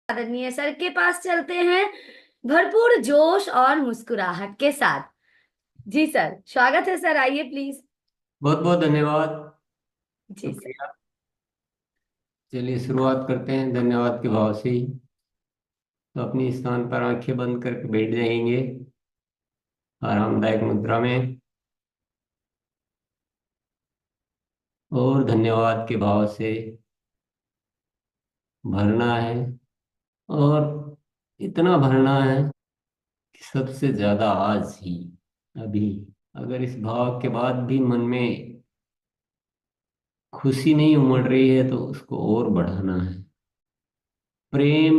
आदरणीय सर के पास चलते हैं भरपूर जोश और मुस्कुराहट के साथ। जी सर, स्वागत है सर, आइए प्लीज। बहुत बहुत धन्यवाद। जी सर। शुक्रिया। चलिए शुरुआत करते हैं धन्यवाद के भाव से ही। तो अपनी स्थान पर आंखें बंद करके बैठ जाएंगे आरामदायक मुद्रा में और धन्यवाद के भाव से भरना है। और इतना भरना है कि सबसे ज्यादा आज ही, अभी, अगर इस भाव के बाद भी मन में खुशी नहीं उमड़ रही है तो उसको और बढ़ाना है। प्रेम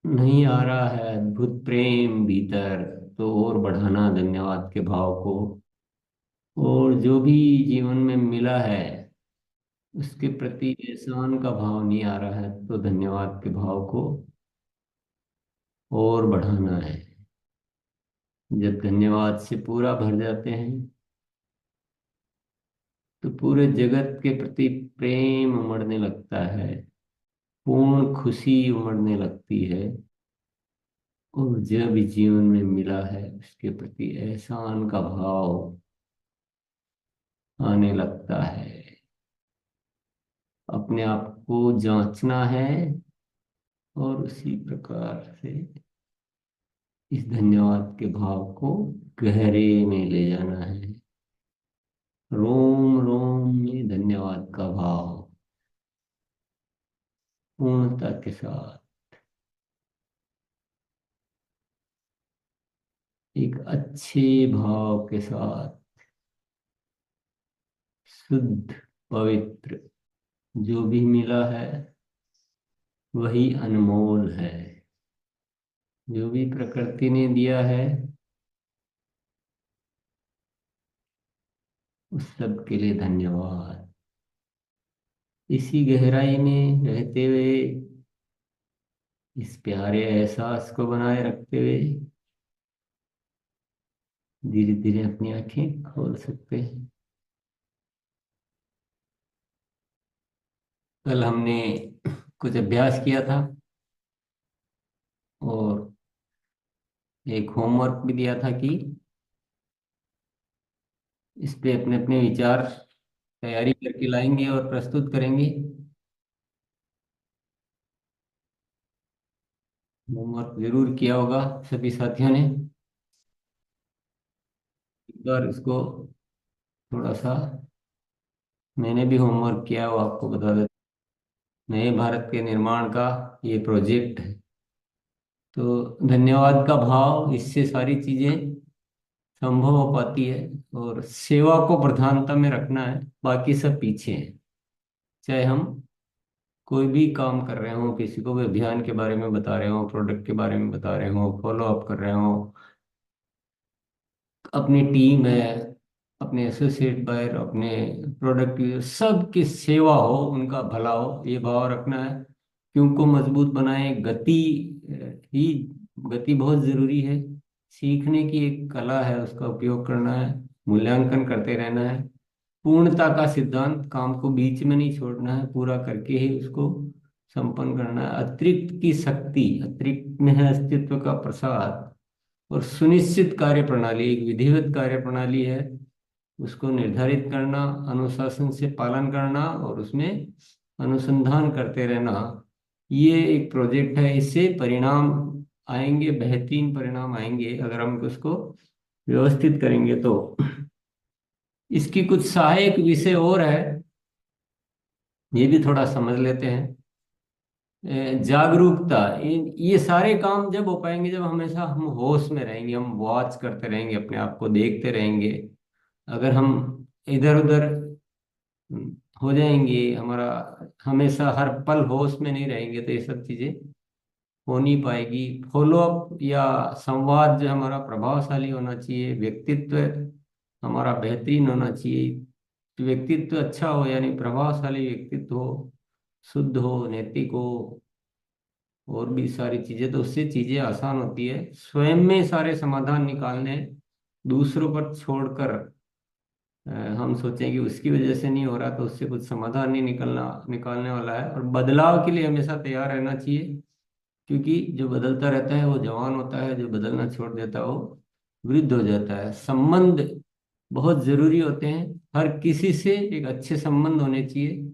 नहीं आ रहा है, अद्भुत प्रेम भीतर, तो और बढ़ाना धन्यवाद के भाव को। और जो भी जीवन में मिला है उसके प्रति एहसान का भाव नहीं आ रहा है तो धन्यवाद के भाव को और बढ़ाना है। जब धन्यवाद से पूरा भर जाते हैं तो पूरे जगत के प्रति प्रेम उमड़ने लगता है, पूर्ण खुशी उमड़ने लगती है। और जो भी जीवन में मिला है उसके प्रति एहसान का भाव आने लगता है। अपने आप को जांचना है और उसी प्रकार से इस धन्यवाद के भाव को गहरे में ले जाना है। रोम रोम में धन्यवाद का भाव पूर्णता के साथ, एक अच्छे भाव के साथ, शुद्ध पवित्र, जो भी मिला है वही अनमोल है। जो भी प्रकृति ने दिया है उस सब के लिए धन्यवाद। इसी गहराई में रहते हुए, इस प्यारे एहसास को बनाए रखते हुए धीरे धीरे अपनी आंखें खोल सकते हैं। कल हमने कुछ अभ्यास किया था और एक होमवर्क भी दिया था कि इस पे अपने अपने विचार तैयारी करके लाएंगे और प्रस्तुत करेंगे। होमवर्क जरूर किया होगा सभी साथियों ने। एक बार इसको थोड़ा सा, मैंने भी होमवर्क किया है, वो आपको बता दें। नए भारत के निर्माण का ये प्रोजेक्ट है। तो धन्यवाद का भाव, इससे सारी चीजें संभव हो पाती है। और सेवा को प्रधानता में रखना है, बाकी सब पीछे है। चाहे हम कोई भी काम कर रहे हो, किसी को भी अभियान के बारे में बता रहे हो, प्रोडक्ट के बारे में बता रहे हो, फॉलो अप कर रहे हो, अपनी टीम है, अपने एसोसिएट बायर, अपने प्रोडक्ट यूजर, सबकी सेवा हो, उनका भला हो, ये भाव रखना है। क्यों को मजबूत बनाए, गति ही, गति बहुत जरूरी है। सीखने की एक कला है, उसका उपयोग करना है, मूल्यांकन करते रहना है। पूर्णता का सिद्धांत, काम को बीच में नहीं छोड़ना है, पूरा करके ही उसको संपन्न करना है। अतिरिक्त की शक्ति, अतिरिक्त में है अस्तित्व का प्रसाद। और सुनिश्चित कार्य प्रणाली, एक विधिवत कार्य प्रणाली है, उसको निर्धारित करना, अनुशासन से पालन करना और उसमें अनुसंधान करते रहना। ये एक प्रोजेक्ट है, इससे परिणाम आएंगे, बेहतरीन परिणाम आएंगे अगर हम उसको व्यवस्थित करेंगे तो। इसकी कुछ सहायक विषय और है, ये भी थोड़ा समझ लेते हैं। जागरूकता, ये सारे काम जब हो पाएंगे जब हमेशा हम होश में रहेंगे, हम वॉच करते रहेंगे, अपने आप को देखते रहेंगे। अगर हम इधर उधर हो जाएंगे, हमारा हमेशा हर पल होश में नहीं रहेंगे, तो ये सब चीजें हो नहीं पाएगी। फॉलो अप या संवाद जो हमारा प्रभावशाली होना चाहिए, व्यक्तित्व हमारा बेहतरीन होना चाहिए। व्यक्तित्व अच्छा हो यानी प्रभावशाली व्यक्तित्व हो, शुद्ध हो, नैतिक हो, और भी सारी चीजें, तो उससे चीजें आसान होती है। स्वयं में सारे समाधान निकालने, दूसरों पर छोड़कर हम सोचें कि उसकी वजह से नहीं हो रहा तो उससे कुछ समाधान नहीं निकलना निकालने वाला है। और बदलाव के लिए हमेशा तैयार रहना चाहिए, क्योंकि जो बदलता रहता है वो जवान होता है, जो बदलना छोड़ देता है वो वृद्ध हो जाता है। संबंध बहुत जरूरी होते हैं, हर किसी से एक अच्छे संबंध होने चाहिए।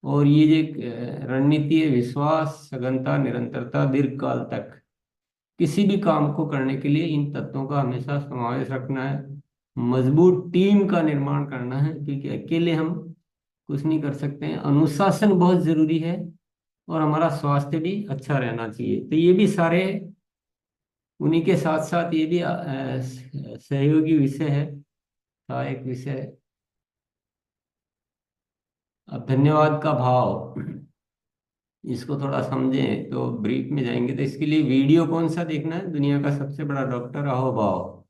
और ये जो एक रणनीति है, विश्वास, सघनता, निरंतरता, दीर्घ काल तक, किसी भी काम को करने के लिए इन तत्वों का हमेशा समावेश रखना है। मजबूत टीम का निर्माण करना है, क्योंकि अकेले हम कुछ नहीं कर सकते हैं। अनुशासन बहुत जरूरी है, और हमारा स्वास्थ्य भी अच्छा रहना चाहिए। तो ये भी सारे, उन्हीं के साथ साथ ये भी सहयोगी विषय है, सहायक विषय है। अब धन्यवाद का भाव, इसको थोड़ा समझें तो ब्रीफ में जाएंगे। तो इसके लिए वीडियो कौन सा देखना है? दुनिया का सबसे बड़ा डॉक्टर अहोभाव।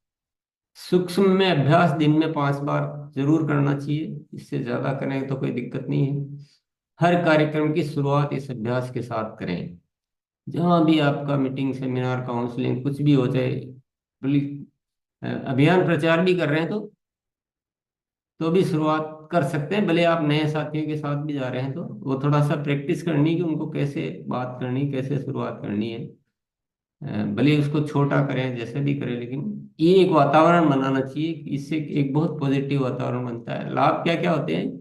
सूक्ष्म में अभ्यास दिन में 5 बार जरूर करना चाहिए, इससे ज्यादा करें तो कोई दिक्कत नहीं है। हर कार्यक्रम की शुरुआत इस अभ्यास के साथ करें। जहाँ भी आपका मीटिंग, सेमिनार, काउंसलिंग कुछ भी हो जाए, अभियान प्रचार भी कर रहे हैं तो भी शुरुआत कर सकते हैं। भले आप नए साथियों के साथ भी जा रहे हैं तो वो थोड़ा सा प्रैक्टिस करनी कि उनको कैसे बात करनी, कैसे शुरुआत करनी है। भले उसको छोटा करें, जैसे भी करें, लेकिन ये एक वातावरण बनाना चाहिए, इससे एक बहुत पॉजिटिव वातावरण बनता है। लाभ क्या क्या होते हैं?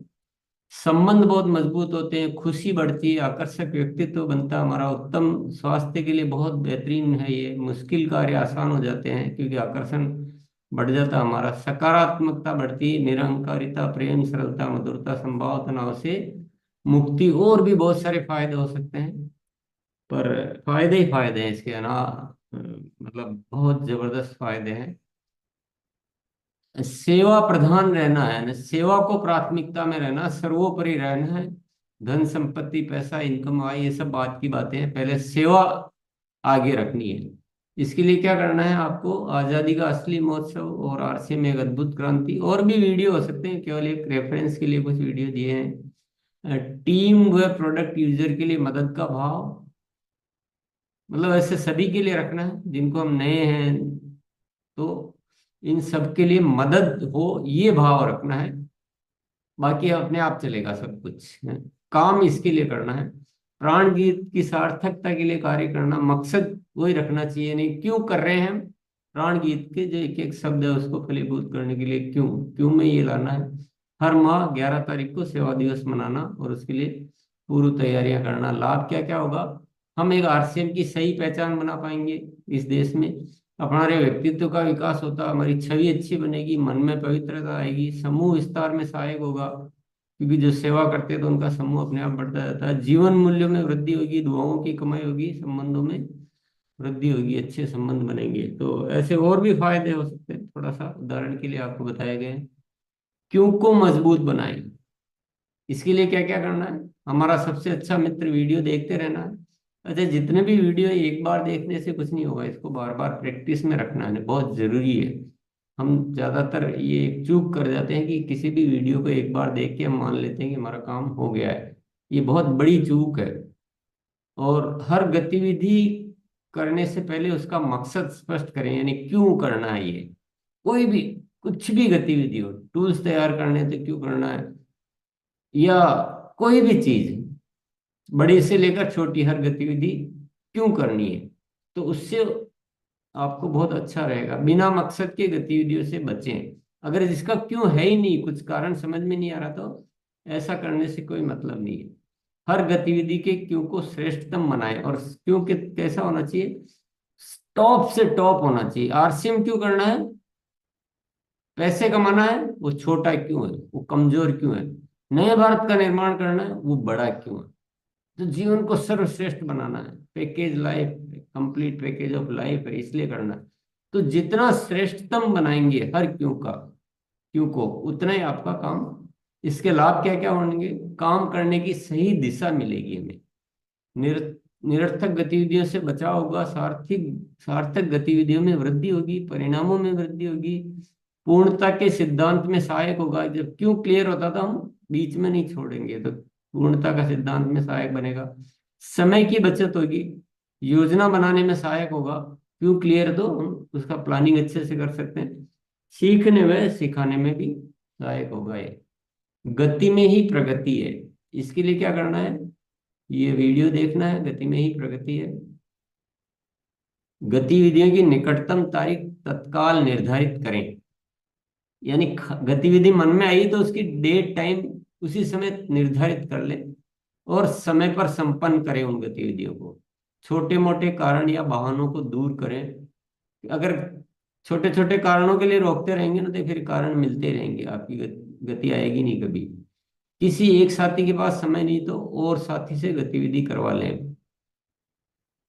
संबंध बहुत मजबूत होते हैं, खुशी बढ़ती है, आकर्षक व्यक्तित्व बनता है हमारा, उत्तम स्वास्थ्य के लिए बहुत बेहतरीन है ये, मुश्किल कार्य आसान हो जाते हैं क्योंकि आकर्षण बढ़ जाता है हमारा, सकारात्मकता बढ़ती है, निरहंकारिता, प्रेम, सरलता, मधुरता, संभाव, तनाव से मुक्ति, और भी बहुत सारे फायदे हो सकते हैं। पर फायदे ही फायदे हैं इसके ना, मतलब बहुत जबरदस्त फायदे हैं। सेवा प्रधान रहना है ना, सेवा को प्राथमिकता में रहना, सर्वोपरि रहना है। धन संपत्ति, पैसा, इनकम, आय, ये सब बात की बातें हैं, पहले सेवा आगे रखनी है। इसके लिए क्या करना है आपको? आजादी का असली महोत्सव और आरसी में एक अद्भुत क्रांति, और भी वीडियो हो सकते हैं, केवल एक रेफरेंस के लिए कुछ वीडियो दिए हैं। टीम व प्रोडक्ट यूजर के लिए मदद का भाव, मतलब ऐसे सभी के लिए रखना है, जिनको हम नए हैं तो इन सब के लिए मदद हो, ये भाव रखना है। बाकी अपने आप चलेगा सब कुछ है। काम इसके लिए करना है, प्राण गीत की सार्थकता के लिए कार्य करना, मकसद वही रखना चाहिए, नहीं क्यों कर रहे हैं हम। प्राण गीत के जो एक एक शब्द है उसको फलीभूत करने के लिए क्यों, क्यों में ये लाना है। हर माह 11 तारीख को सेवा दिवस मनाना और उसके लिए पूर्व तैयारियां करना। लाभ क्या क्या होगा? हम एक आरसीएम की सही पहचान बना पाएंगे इस देश में, हमारे व्यक्तित्व का विकास होता, हमारी छवि अच्छी बनेगी, मन में पवित्रता आएगी, समूह विस्तार में सहायक होगा, क्योंकि जो सेवा करते हैं तो उनका समूह अपने आप बढ़ता जाता है। जीवन मूल्यों में वृद्धि होगी, दुआओं की कमाई होगी, संबंधों में वृद्धि होगी, अच्छे संबंध बनेंगे। तो ऐसे और भी फायदे हो सकते हैं, थोड़ा सा उदाहरण के लिए आपको बताए गए हैं। क्यों को मजबूत बनाएं, इसके लिए क्या क्या करना है? हमारा सबसे अच्छा मित्र वीडियो देखते रहना है। अच्छा, जितने भी वीडियो एक बार देखने से कुछ नहीं होगा, इसको बार बार प्रैक्टिस में रखना है, बहुत जरूरी है। हम ज्यादातर ये एक चूक कर जाते हैं कि किसी भी वीडियो को एक बार देख के हम मान लेते हैं कि हमारा काम हो गया है, ये बहुत बड़ी चूक है। और हर गतिविधि करने से पहले उसका मकसद स्पष्ट करें, यानी क्यों करना है ये। कोई भी, कुछ भी गतिविधि हो, टूल्स तैयार करने से क्यों करना है, या कोई भी चीज, बड़ी से लेकर छोटी हर गतिविधि क्यों करनी है, तो उससे आपको बहुत अच्छा रहेगा। बिना मकसद के गतिविधियों से बचें। अगर जिसका क्यों है ही नहीं, कुछ कारण समझ में नहीं आ रहा, तो ऐसा करने से कोई मतलब नहीं है। हर गतिविधि के क्यों को श्रेष्ठतम बनाएं, और क्यों के कैसा होना चाहिए? टॉप से टॉप होना चाहिए। आरसीएम क्यों करना है? पैसे कमाना है, वो छोटा क्यों है, वो कमजोर क्यों है। नए भारत का निर्माण करना है, वो बड़ा क्यों है। तो जीवन को सर्वश्रेष्ठ बनाना है, package life, complete package of life है, इसलिए करना है। तो जितना श्रेष्ठतम बनाएंगे हर क्यों का, क्यों को, उतना ही आपका काम। इसके लाभ क्या क्या होंगे? काम करने की सही दिशा मिलेगी हमें, निरर्थक गतिविधियों से बचाव होगा, सार्थक सार्थक गतिविधियों में वृद्धि होगी, परिणामों में वृद्धि होगी, पूर्णता के सिद्धांत में सहायक होगा। जब क्यों क्लियर होता था, हम बीच में नहीं छोड़ेंगे, तो पूर्णता का सिद्धांत में सहायक बनेगा। समय की बचत होगी, योजना बनाने में सहायक होगा। क्यों क्लियर है तो हम उसका प्लानिंग अच्छे से कर सकते हैं। सीखने में सिखाने में भी सहायक होगा ये। गति में ही प्रगति है, इसके लिए क्या करना है? ये वीडियो देखना है, गति में ही प्रगति है। गतिविधियों की निकटतम तारीख तत्काल निर्धारित करें। यानी गतिविधि मन में आई तो उसकी डेट टाइम उसी समय निर्धारित कर ले और समय पर संपन्न करें उन गतिविधियों को। छोटे मोटे कारण या बहानों को दूर करें। अगर छोटे छोटे कारणों के लिए रोकते रहेंगे ना तो फिर कारण मिलते रहेंगे, आपकी गति आएगी नहीं कभी। किसी एक साथी के पास समय नहीं तो और साथी से गतिविधि करवा लें।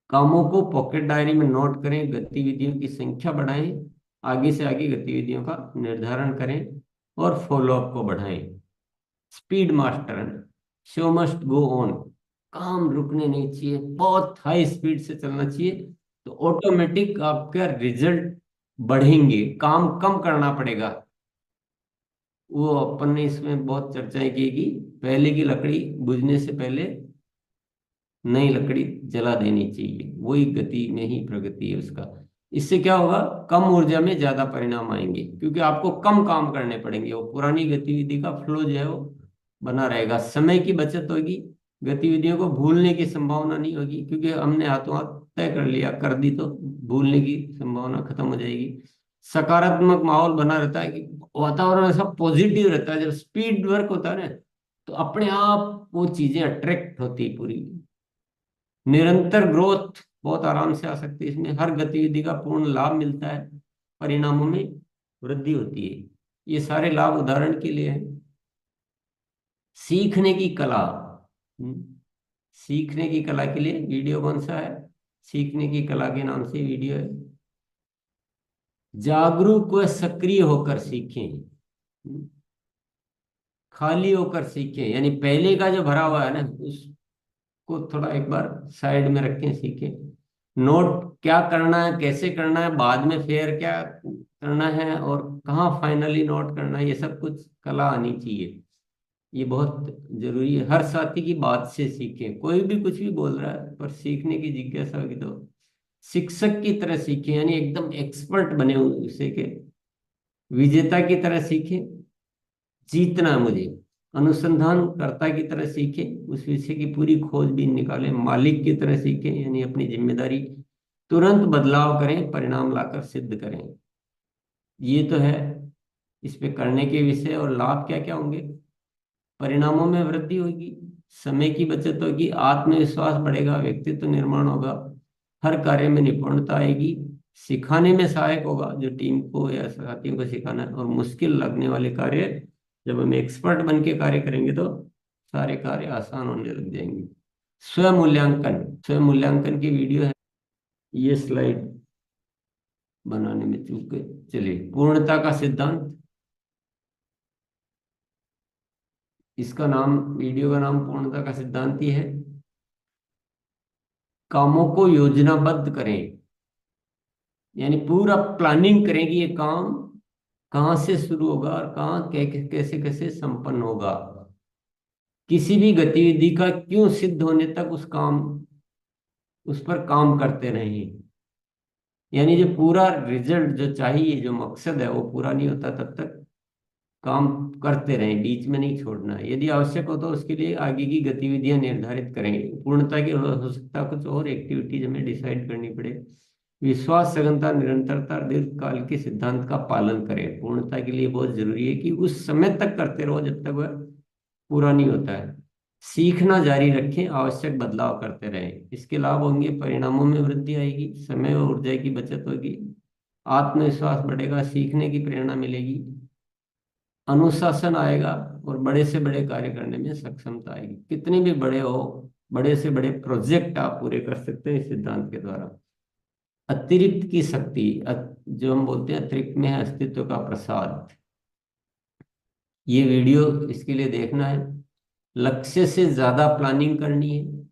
कामों को पॉकेट डायरी में नोट करें, गतिविधियों की संख्या बढ़ाएं, आगे से आगे गतिविधियों का निर्धारण करें और फॉलोअप को बढ़ाएं। Speed master, show must go on. काम रुकने नहीं चाहिए, बहुत हाई स्पीड से चलना चाहिए, तो ऑटोमेटिक आपका रिजल्ट बढ़ेंगे। काम कम करना पड़ेगा। वो अपन ने इसमें बहुत चर्चाएं की कि पहले की लकड़ी बुझने से पहले नई लकड़ी जला देनी चाहिए, वही गति में ही प्रगति है उसका। इससे क्या होगा, कम ऊर्जा में ज्यादा परिणाम आएंगे, क्योंकि आपको कम काम करने पड़ेंगे। वो पुरानी गतिविधि का फ्लो जो है वो बना रहेगा, समय की बचत होगी, गतिविधियों को भूलने की संभावना नहीं होगी, क्योंकि हमने हाथों हाथ तय कर लिया, कर दी, तो भूलने की संभावना खत्म हो जाएगी। सकारात्मक माहौल बना रहता है कि वातावरण ऐसा पॉजिटिव रहता है। जब स्पीड वर्क होता है ना, तो अपने आप वो चीजें अट्रैक्ट होती है पूरी। निरंतर ग्रोथ बहुत आराम से आ सकती है इसमें। हर गतिविधि का पूर्ण लाभ मिलता है, परिणामों में वृद्धि होती है। ये सारे लाभ उदाहरण के लिए है। सीखने की कला। सीखने की कला के लिए वीडियो कौन सा है? सीखने की कला के नाम से वीडियो है। जागरूक व सक्रिय होकर सीखें। खाली होकर सीखें, यानी पहले का जो भरा हुआ है ना को थोड़ा एक बार साइड में रखें, सीखें। नोट क्या करना है, कैसे करना है, बाद में फेयर क्या करना है, और कहाँ फाइनली नोट करना है, ये सब कुछ कला आनी चाहिए। ये बहुत जरूरी है। हर साथी की बात से सीखें। कोई भी कुछ भी बोल रहा है पर सीखने की जिज्ञासा होगी तो शिक्षक की तरह सीखें, यानी एकदम एक्सपर्ट बने हुए विषय के, विजेता की तरह सीखें। जीतना है मुझे, अनुसंधानकर्ता की तरह सीखें, उस विषय की पूरी खोजबीन निकालें। मालिक की तरह सीखें, यानी अपनी जिम्मेदारी तुरंत बदलाव करें, परिणाम लाकर सिद्ध करें। ये तो है इस पे करने के विषय। और लाभ क्या क्या होंगे? परिणामों में वृद्धि होगी, समय की बचत होगी, आत्मविश्वास बढ़ेगा, व्यक्तित्व निर्माण होगा, हर कार्य में निपुणता आएगी, सिखाने में सहायक होगा, जो टीम को या साथियों को सिखाना है, और मुश्किल लगने वाले कार्य जब हम एक्सपर्ट बन के कार्य करेंगे तो सारे कार्य आसान होने लग जाएंगे। स्वयं मूल्यांकन, स्वयं मूल्यांकन की वीडियो है, ये स्लाइड बनाने में चूक गए। चलिए, पूर्णता का सिद्धांत, इसका नाम, वीडियो का नाम पूर्णता का सिद्धांत ही है। कामों को योजनाबद्ध करें, यानी पूरा प्लानिंग करें कि ये काम कहाँ से शुरू होगा और कहाँ कैसे कैसे संपन्न होगा। किसी भी गतिविधि का क्यों सिद्ध होने तक उस पर काम करते रहें। यानी जो पूरा रिजल्ट जो चाहिए, जो मकसद है, वो पूरा नहीं होता तब तक काम करते रहें, बीच में नहीं छोड़ना है। यदि आवश्यक हो तो उसके लिए आगे की गतिविधियां निर्धारित करें। पूर्णता की हो सकता है कुछ और एक्टिविटीज हमें डिसाइड करनी पड़े। विश्वास, सघनता, निरंतरता, दीर्घकाल के सिद्धांत का पालन करें। पूर्णता के लिए बहुत जरूरी है कि उस समय तक करते रहो जब तक वह पूरा नहीं होता है। सीखना जारी रखें, आवश्यक बदलाव करते रहें। इसके लाभ होंगे, परिणामों में वृद्धि आएगी, समय और ऊर्जा की बचत होगी, आत्मविश्वास बढ़ेगा, सीखने की प्रेरणा मिलेगी, अनुशासन आएगा, और बड़े से बड़े कार्य करने में सक्षमता आएगी। कितने भी बड़े हो, बड़े से बड़े प्रोजेक्ट आप पूरे कर सकते हैं इस सिद्धांत के द्वारा। अतिरिक्त की शक्ति, जो हम बोलते हैं अतिरिक्त में है अस्तित्व का प्रसाद। ये वीडियो इसके लिए देखना है। लक्ष्य से ज्यादा प्लानिंग करनी है,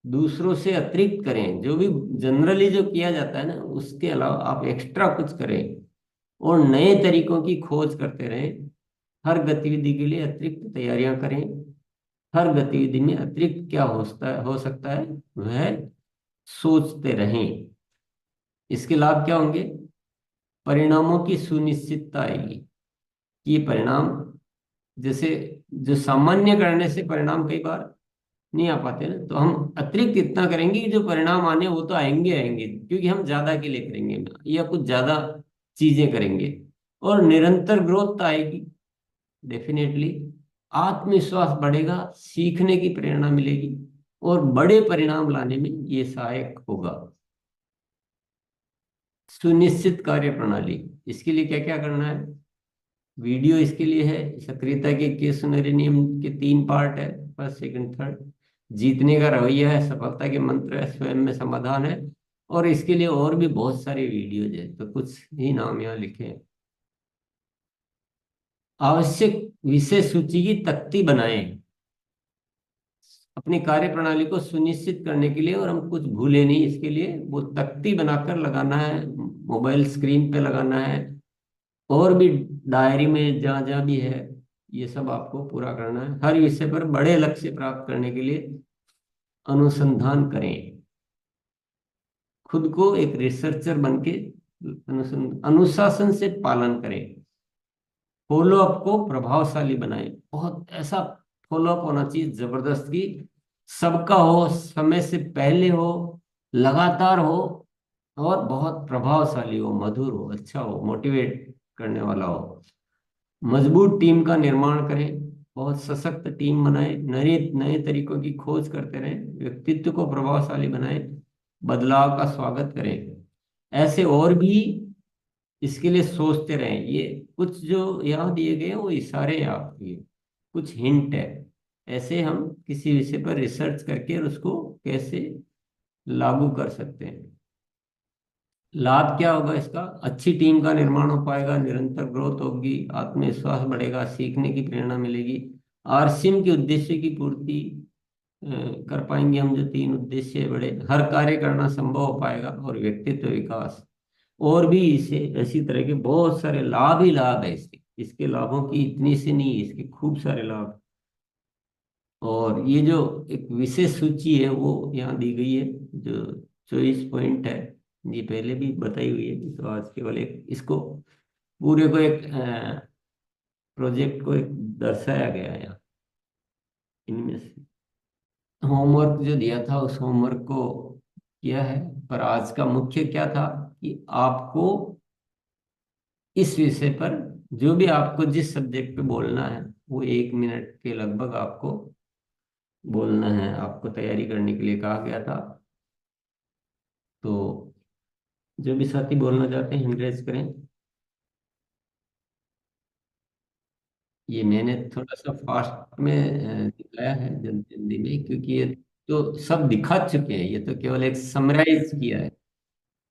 दूसरों से अतिरिक्त करें। जो भी जनरली जो किया जाता है ना, उसके अलावा आप एक्स्ट्रा कुछ करें और नए तरीकों की खोज करते रहें। हर गतिविधि के लिए अतिरिक्त तैयारियां करें। हर गतिविधि में अतिरिक्त क्या हो सकता है वह सोचते रहें। इसके लाभ क्या होंगे? परिणामों की सुनिश्चितता आएगी। ये परिणाम, जैसे जो सामान्य करने से परिणाम कई बार नहीं आ पाते ना, तो हम अतिरिक्त इतना करेंगे कि जो परिणाम आने वो तो आएंगे आएंगे, क्योंकि हम ज्यादा के लिए करेंगे या कुछ ज्यादा चीजें करेंगे। और निरंतर ग्रोथ तो आएगी डेफिनेटली। आत्मविश्वास बढ़ेगा, सीखने की प्रेरणा मिलेगी, और बड़े परिणाम लाने में ये सहायक होगा। सुनिश्चित कार्य प्रणाली, इसके लिए क्या क्या करना है? वीडियो इसके लिए है। सक्रियता के इक्कीस सुनहरे नियम के 3 पार्ट है, फर्स्ट सेकंड थर्ड। जीतने का रवैया है, सफलता के मंत्र है, स्वयं में समाधान है। और इसके लिए और भी बहुत सारे वीडियोज है, तो कुछ ही नाम यहाँ लिखे हैं। आवश्यक विषय सूची की तख्ती बनाएं अपनी कार्य प्रणाली को सुनिश्चित करने के लिए, और हम कुछ भूले नहीं इसके लिए। वो तख्ती बनाकर लगाना है, मोबाइल स्क्रीन पे लगाना है, और भी डायरी में जहाँ जहाँ भी है, ये सब आपको पूरा करना है। हर विषय पर बड़े लक्ष्य प्राप्त करने के लिए अनुसंधान करें। खुद को एक रिसर्चर बन के अनुशासन से पालन करें। फॉलो अप को प्रभावशाली बनाएं, बहुत ऐसा फॉलो अप होना चाहिए जबरदस्त की, सबका हो, समय से पहले हो, लगातार हो, और बहुत प्रभावशाली हो, मधुर हो, अच्छा हो, मोटिवेट करने वाला हो। मजबूत टीम का निर्माण करें, बहुत सशक्त टीम बनाएं, नए नए तरीकों की खोज करते रहें, व्यक्तित्व को प्रभावशाली बनाएं, बदलाव का स्वागत करें। ऐसे और भी इसके लिए सोचते रहें। ये कुछ जो यहाँ दिए गए हैं वो इशारे हैं आपके लिए, कुछ हिंट है। ऐसे हम किसी विषय पर रिसर्च करके और उसको कैसे लागू कर सकते हैं। लाभ क्या होगा इसका? अच्छी टीम का निर्माण हो पाएगा, निरंतर ग्रोथ होगी, आत्मविश्वास बढ़ेगा, सीखने की प्रेरणा मिलेगी, आरसीएम के उद्देश्य की पूर्ति अ, कर पाएंगे हम। जो 3 उद्देश्य बड़े, हर कार्य करना संभव हो पाएगा, और व्यक्तित्व विकास। और भी इसे इसी तरह के बहुत सारे लाभ ही लाभ है इसके। इसके लाभों की इतनी से नहीं, इसके खूब सारे लाभ। और ये जो एक विशेष सूची है वो यहाँ दी गई है, जो 24 पॉइंट है, ये पहले भी बताई हुई है, तो आज केवल एक इसको पूरे को एक प्रोजेक्ट को एक दर्शाया गया है यहाँ इनमें से। होमवर्क जो दिया था उस होमवर्क को किया है, पर आज का मुख्य क्या था कि आपको इस विषय पर जो भी आपको जिस सब्जेक्ट पे बोलना है वो 1 मिनट के लगभग आपको बोलना है। आपको तैयारी करने के लिए कहा गया था। तो जो भी साथी बोलना चाहते हैं हैंड रेज करें। ये मैंने थोड़ा सा फास्ट में दिखाया है, जल्दी जल्दी में, क्योंकि ये तो सब दिखा चुके हैं, ये तो केवल एक समराइज किया है।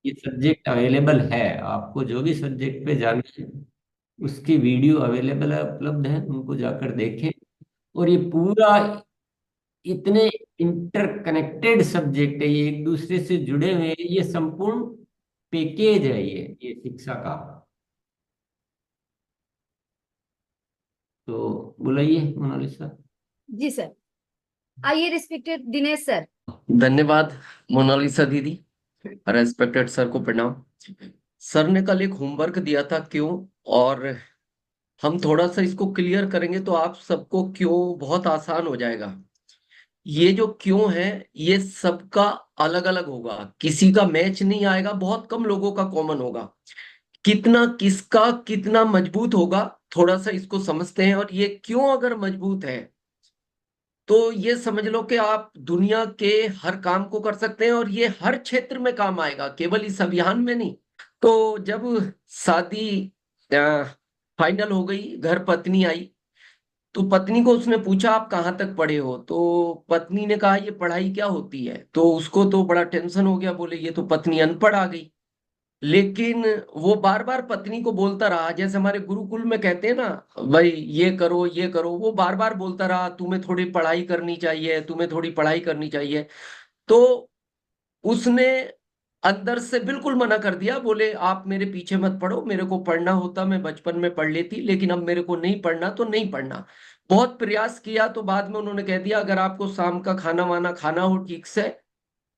ये सब्जेक्ट अवेलेबल है, आपको जो भी सब्जेक्ट पे जाना है उसकी वीडियो अवेलेबल है, उपलब्ध है, उनको जाकर देखें। और ये पूरा इतने इंटरकनेक्टेड सब्जेक्ट है, ये एक दूसरे से जुड़े हुए हैं, ये संपूर्ण पैकेज है ये शिक्षा का। तो बुलाइए मोनालिसा। जी सर। आइए रिस्पेक्टेड दिनेश सर। धन्यवाद मोनालिसा दीदी। रेस्पेक्टेड सर को प्रणाम। सर ने कल एक होमवर्क दिया था क्यों, और हम थोड़ा सा इसको क्लियर करेंगे तो आप सबको क्यों बहुत आसान हो जाएगा। ये जो क्यों है ये सबका अलग अलग होगा, किसी का मैच नहीं आएगा, बहुत कम लोगों का कॉमन होगा। कितना किसका कितना मजबूत होगा, थोड़ा सा इसको समझते हैं। और ये क्यों अगर मजबूत है तो ये समझ लो कि आप दुनिया के हर काम को कर सकते हैं, और ये हर क्षेत्र में काम आएगा, केवल इस अभियान में नहीं। तो जब शादी फाइनल हो गई, घर पत्नी आई, तो पत्नी को उसने पूछा आप कहाँ तक पढ़े हो, तो पत्नी ने कहा ये पढ़ाई क्या होती है। तो उसको तो बड़ा टेंशन हो गया, बोले ये तो पत्नी अनपढ़ आ गई। लेकिन वो बार बार पत्नी को बोलता रहा, जैसे हमारे गुरुकुल में कहते हैं ना, भाई ये करो ये करो, वो बार बार बोलता रहा तुम्हें थोड़ी पढ़ाई करनी चाहिए, तुम्हें थोड़ी पढ़ाई करनी चाहिए। तो उसने अंदर से बिल्कुल मना कर दिया, बोले आप मेरे पीछे मत पढ़ो, मेरे को पढ़ना होता मैं बचपन में पढ़ लेती, लेकिन अब मेरे को नहीं पढ़ना तो नहीं पढ़ना। बहुत प्रयास किया तो बाद में उन्होंने कह दिया अगर आपको शाम का खाना वाना खाना हो ठीक से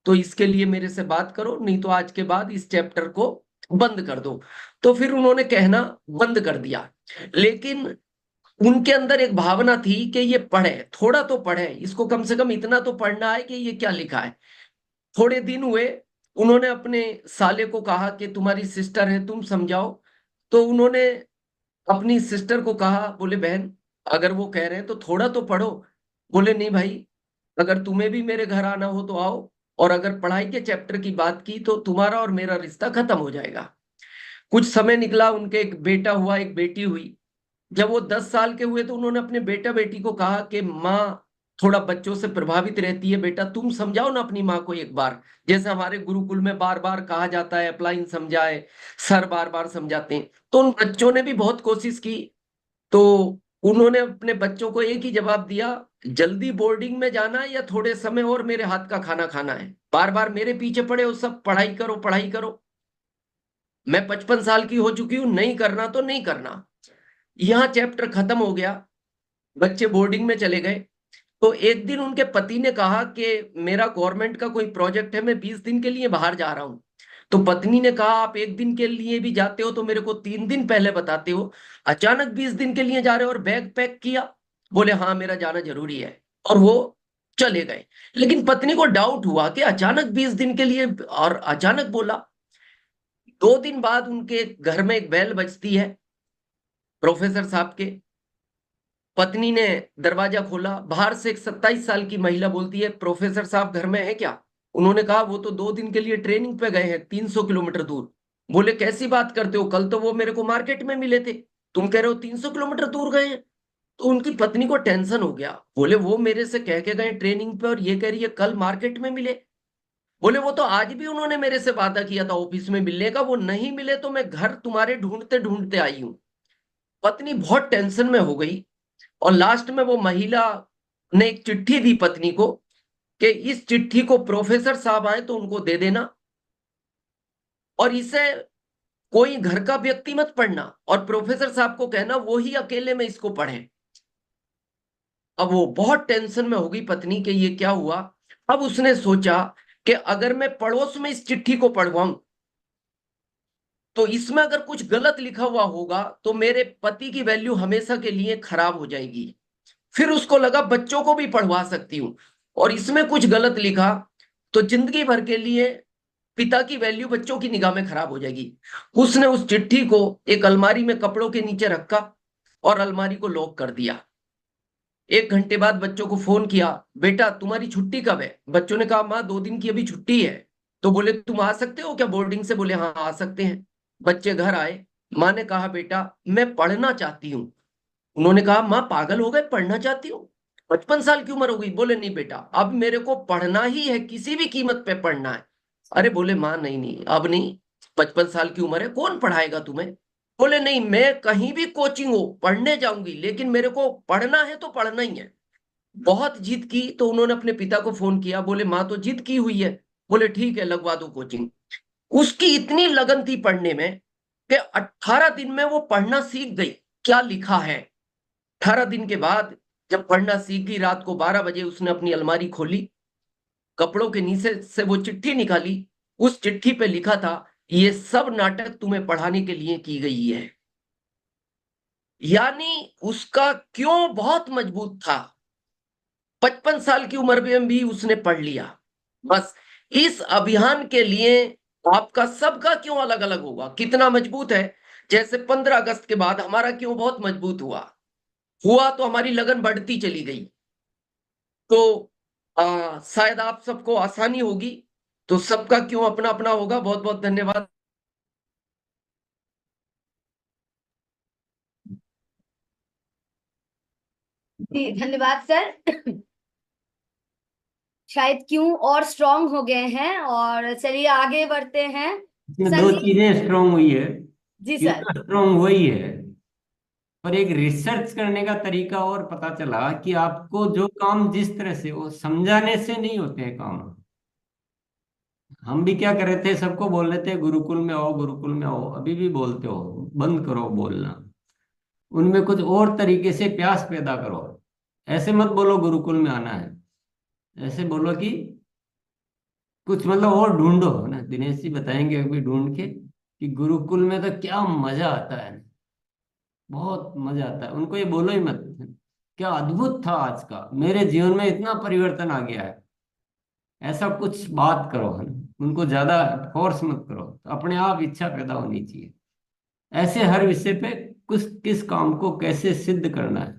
तो इसके लिए मेरे से बात करो, नहीं तो आज के बाद इस चैप्टर को बंद कर दो। तो फिर उन्होंने कहना बंद कर दिया। लेकिन उनके अंदर एक भावना थी कि ये पढ़े, थोड़ा तो पढ़े, इसको कम से कम इतना तो पढ़ना है कि ये क्या लिखा है। थोड़े दिन हुए, उन्होंने अपने साले को कहा कि तुम्हारी सिस्टर है, तुम समझाओ। तो उन्होंने अपनी सिस्टर को कहा, बोले बहन अगर वो कह रहे हैं तो थोड़ा तो पढ़ो। बोले नहीं भाई, अगर तुम्हें भी मेरे घर आना हो तो आओ, और अगर पढ़ाई के चैप्टर की बात की तो तुम्हारा और मेरा रिश्ता खत्म हो जाएगा। कुछ समय निकला, उनके एक बेटा हुआ, एक बेटी हुई। जब वो 10 साल के हुए तो उन्होंने अपने बेटा बेटी को कहा कि माँ थोड़ा बच्चों से प्रभावित रहती है, बेटा तुम समझाओ ना अपनी माँ को एक बार। जैसे हमारे गुरुकुल में बार बार कहा जाता है, अपलाइन समझाए, सर बार बार समझाते हैं, तो उन बच्चों ने भी बहुत कोशिश की। तो उन्होंने अपने बच्चों को एक ही जवाब दिया, जल्दी बोर्डिंग में जाना है या थोड़े समय और मेरे हाथ का खाना खाना है। बार बार मेरे पीछे पड़े हो सब, पढ़ाई करो पढ़ाई करो। मैं 55 साल की हो चुकी हूं, नहीं करना तो नहीं करना। यहाँ चैप्टर खत्म हो गया, बच्चे बोर्डिंग में चले गए। तो एक दिन उनके पति ने कहा कि मेरा गवर्नमेंट का कोई प्रोजेक्ट है, मैं 20 दिन के लिए बाहर जा रहा हूं। तो पत्नी ने कहा, आप एक दिन के लिए भी जाते हो तो मेरे को 3 दिन पहले बताते हो, अचानक 20 दिन के लिए जा रहे हो और बैग पैक किया। बोले हाँ मेरा जाना जरूरी है, और वो चले गए। लेकिन पत्नी को डाउट हुआ कि अचानक 20 दिन के लिए, और अचानक बोला। 2 दिन बाद उनके घर में एक बेल बजती है, प्रोफेसर साहब के। पत्नी ने दरवाजा खोला, बाहर से एक 27 साल की महिला बोलती है, प्रोफेसर साहब घर में है क्या? उन्होंने कहा वो तो 2 दिन के लिए ट्रेनिंग पे गए हैं 300 किलोमीटर दूर। बोले कैसी बात करते हो, कल तो वो मेरे को मार्केट में मिले थे, तुम कह रहे हो 300 किलोमीटर दूर गए हैं। तो उनकी पत्नी को टेंशन हो गया। बोले वो मेरे से कह के गए ट्रेनिंग पे और ये कह रही है कल मार्केट में मिले। बोले वो तो आज भी उन्होंने मेरे से वादा किया था ऑफिस में मिलने का, वो नहीं मिले तो मैं घर तुम्हारे ढूंढते ढूंढते आई हूं। पत्नी बहुत टेंशन में हो गई, और लास्ट में वो महिला ने एक चिट्ठी दी पत्नी को कि इस चिट्ठी को प्रोफेसर साहब आए तो उनको दे देना, और इसे कोई घर का व्यक्ति मत पढ़ना, और प्रोफेसर साहब को कहना वो ही अकेले में इसको पढ़े। अब वो बहुत टेंशन में हो गई पत्नी के ये क्या हुआ। अब उसने सोचा कि अगर मैं पड़ोस में इस चिट्ठी को पढ़वाऊं तो इसमें अगर कुछ गलत लिखा हुआ होगा तो मेरे पति की वैल्यू हमेशा के लिए खराब हो जाएगी। फिर उसको लगा बच्चों को भी पढ़वा सकती हूँ, और इसमें कुछ गलत लिखा तो जिंदगी भर के लिए पिता की वैल्यू बच्चों की निगाह में खराब हो जाएगी। उसने उस चिट्ठी को एक अलमारी में कपड़ों के नीचे रखा और अलमारी को लॉक कर दिया। 1 घंटे बाद बच्चों को फोन किया, बेटा तुम्हारी छुट्टी कब है? बच्चों ने कहा माँ 2 दिन की अभी छुट्टी है। तो बोले तुम आ सकते हो क्या बोर्डिंग से? बोले हाँ आ सकते हैं। बच्चे घर आए, माँ ने कहा बेटा मैं पढ़ना चाहती हूँ। उन्होंने कहा माँ पागल हो गए, पढ़ना चाहती हूँ? 55 साल की उम्र हो गई। बोले नहीं बेटा, अब मेरे को पढ़ना ही है, किसी भी कीमत पे पढ़ना है। अरे बोले माँ नहीं नहीं अब नहीं, 55 साल की उम्र है, कौन पढ़ाएगा तुम्हें? बोले नहीं मैं कहीं भी कोचिंग हो पढ़ने जाऊंगी, लेकिन मेरे को पढ़ना है तो पढ़ना ही है। बहुत जिद की तो उन्होंने अपने पिता को फोन किया, बोले माँ तो जिद की हुई है। बोले ठीक है लगवा दो कोचिंग। उसकी इतनी लगन थी पढ़ने में कि 18 दिन में वो पढ़ना सीख गई क्या लिखा है। 18 दिन के बाद जब पढ़ना सीख गई, रात को 12 बजे उसने अपनी अलमारी खोली, कपड़ों के नीचे से वो चिट्ठी निकाली। उस चिट्ठी पे लिखा था, ये सब नाटक तुम्हें पढ़ाने के लिए की गई है। यानी उसका क्यों बहुत मजबूत था। 55 साल की उम्र में भी उसने पढ़ लिया। बस इस अभियान के लिए आपका सबका क्यों अलग अलग होगा, कितना मजबूत है। जैसे 15 अगस्त के बाद हमारा क्यों बहुत मजबूत हुआ, हुआ तो हमारी लगन बढ़ती चली गई। तो शायद आप सबको आसानी होगी, तो सबका क्यों अपना अपना होगा। बहुत बहुत धन्यवाद। जी धन्यवाद सर। शायद क्यों और स्ट्रांग हो गए हैं, और चलिए आगे बढ़ते हैं। इसमें दो संजीव चीजें स्ट्रोंग हुई है। जी क्यों सर। तो स्ट्रोंग हुई है, पर एक रिसर्च करने का तरीका और पता चला कि आपको जो काम जिस तरह से वो समझाने से नहीं होते हैं काम। हम भी क्या कर रहे थे, सबको बोल रहे थे गुरुकुल में आओ गुरुकुल में आओ, अभी भी बोलते हो, बंद करो बोलना। उनमें कुछ और तरीके से प्यास पैदा करो। ऐसे मत बोलो गुरुकुल में आना है, ऐसे बोलो कि कुछ मतलब और ढूंढो ना। दिनेश जी बताएंगे अभी ढूंढ के कि गुरुकुल में तो क्या मजा आता है। बहुत मजा आता है। उनको ये बोलो ही मत, क्या अद्भुत था आज का, मेरे जीवन में इतना परिवर्तन आ गया है, ऐसा कुछ बात करो है ना। उनको ज्यादा फोर्स मत करो, तो अपने आप इच्छा पैदा होनी चाहिए। ऐसे हर विषय पे कुछ किस काम को कैसे सिद्ध करना है।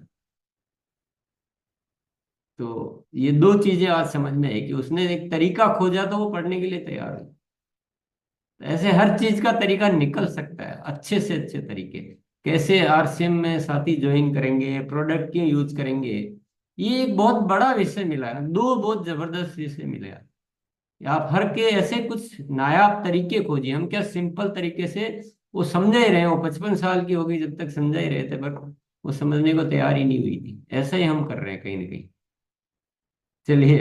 तो ये दो चीजें आज समझ में है कि उसने एक तरीका खोजा तो वो पढ़ने के लिए तैयार है। तो ऐसे हर चीज का तरीका निकल सकता है, अच्छे से अच्छे तरीके। कैसे आरसीएम में साथी ज्वाइन करेंगे, प्रोडक्ट क्यों यूज करेंगे, ये एक बहुत बड़ा विषय मिला है, दो बहुत जबरदस्त विषय मिले हैं। आप हर के ऐसे कुछ नायाब तरीके खोजिए। हम क्या सिंपल तरीके से, वो समझा ही रहे, वो 55 साल की होगी जब तक समझा ही रहे थे, पर वो समझने को तैयार ही नहीं हुई थी। ऐसा ही हम कर रहे हैं कहीं ना कहीं। चलिए।